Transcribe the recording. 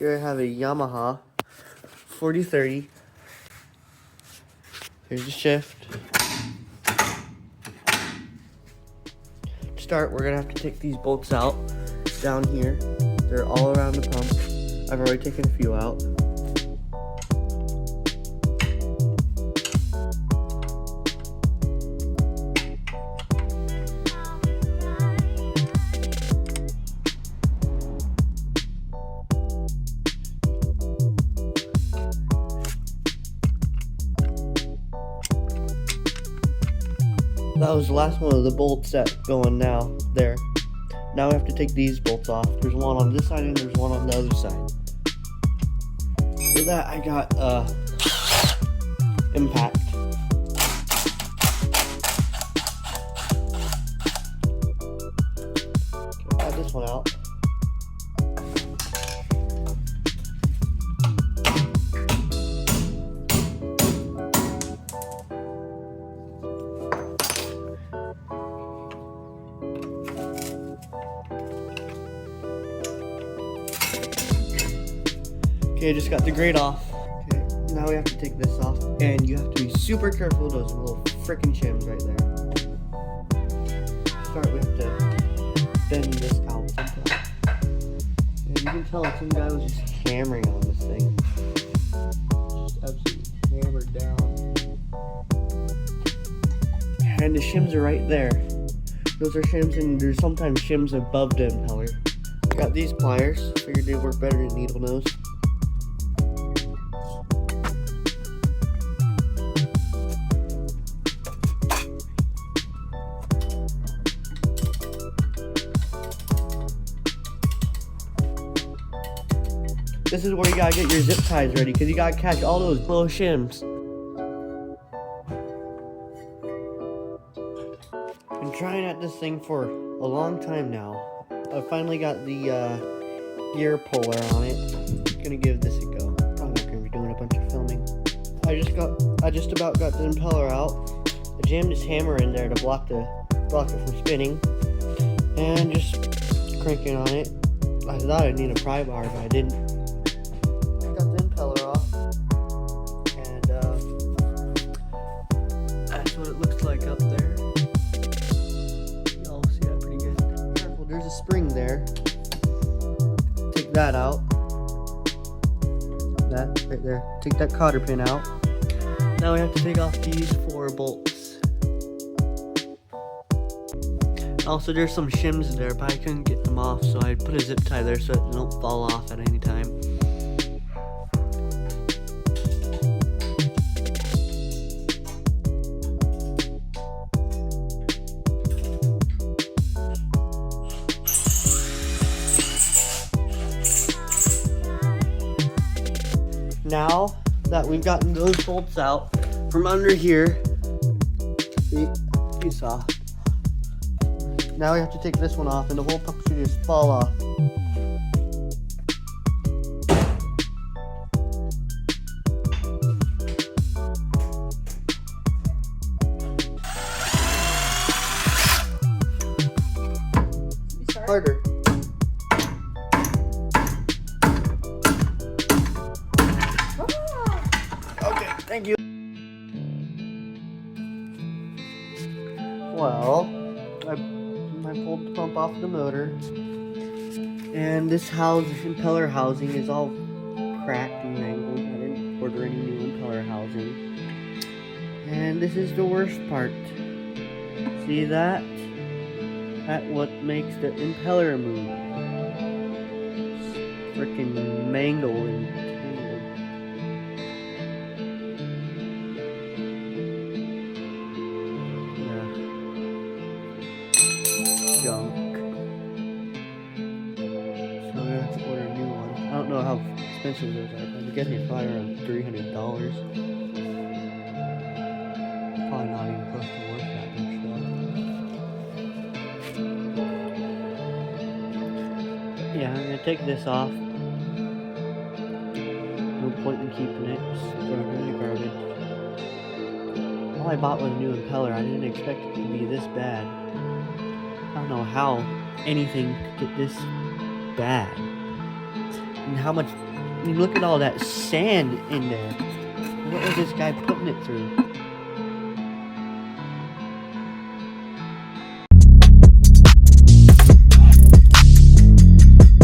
Here I have a Yamaha 4030. Here's the shift. To start, we're gonna have to take these bolts out down here. They're all around the pump. I've already taken a few out. That was the last one of the bolts that go in now, there. Now we have to take these bolts off. There's one on this side and there's one on the other side. For that, I got impact. Okay, got this one out. Okay, I just got the grate off. Okay, now we have to take this off, and you have to be super careful of those little freaking shims right there. To start, we have to bend this out sometime. And you can tell some guy was just hammering on this thing. Just absolutely hammered down. And the shims are right there. Those are shims, and there's sometimes shims above the impeller. Got these pliers, figured they'd work better than needle nose. This is where you gotta get your zip ties ready, because you gotta catch all those little shims. Been trying at this thing for a long time now. I finally got the gear puller on it. Gonna give this a go. Probably not gonna be doing a bunch of filming. I just about got the impeller out. I jammed this hammer in there to block it from spinning, and just cranking on it. I thought I'd need a pry bar, but I didn't. And that's what it looks like up there. Y'all see that pretty good. Careful, there's a spring there. Take that out. That right there. Take that cotter pin out. Now we have to take off these 4 bolts. Also, there's some shims there, but I couldn't get them off, so I put a zip tie there so it don't fall off at any time. Now that we've gotten those bolts out from under here, you saw. Now we have to take this one off, and the whole pump should just fall off. Harder. Thank you. Well, I pulled the pump off the motor, and this impeller housing is all cracked and mangled. I didn't order any new impeller housing. And this is the worst part. See that? That's what makes the impeller move. It's freaking mangled and junk. So I'm gonna have to order a new one. I don't know how expensive those are, but I'm guessing it's probably around $300. Probably not even close to worth that much though. Yeah, I'm gonna take this off. No point in keeping it. Just throw it in the garbage. All I bought was a new impeller. I didn't expect it to be this bad. I don't know how anything could get this bad. And how much, I mean, look at all that sand in there. What was this guy putting it through?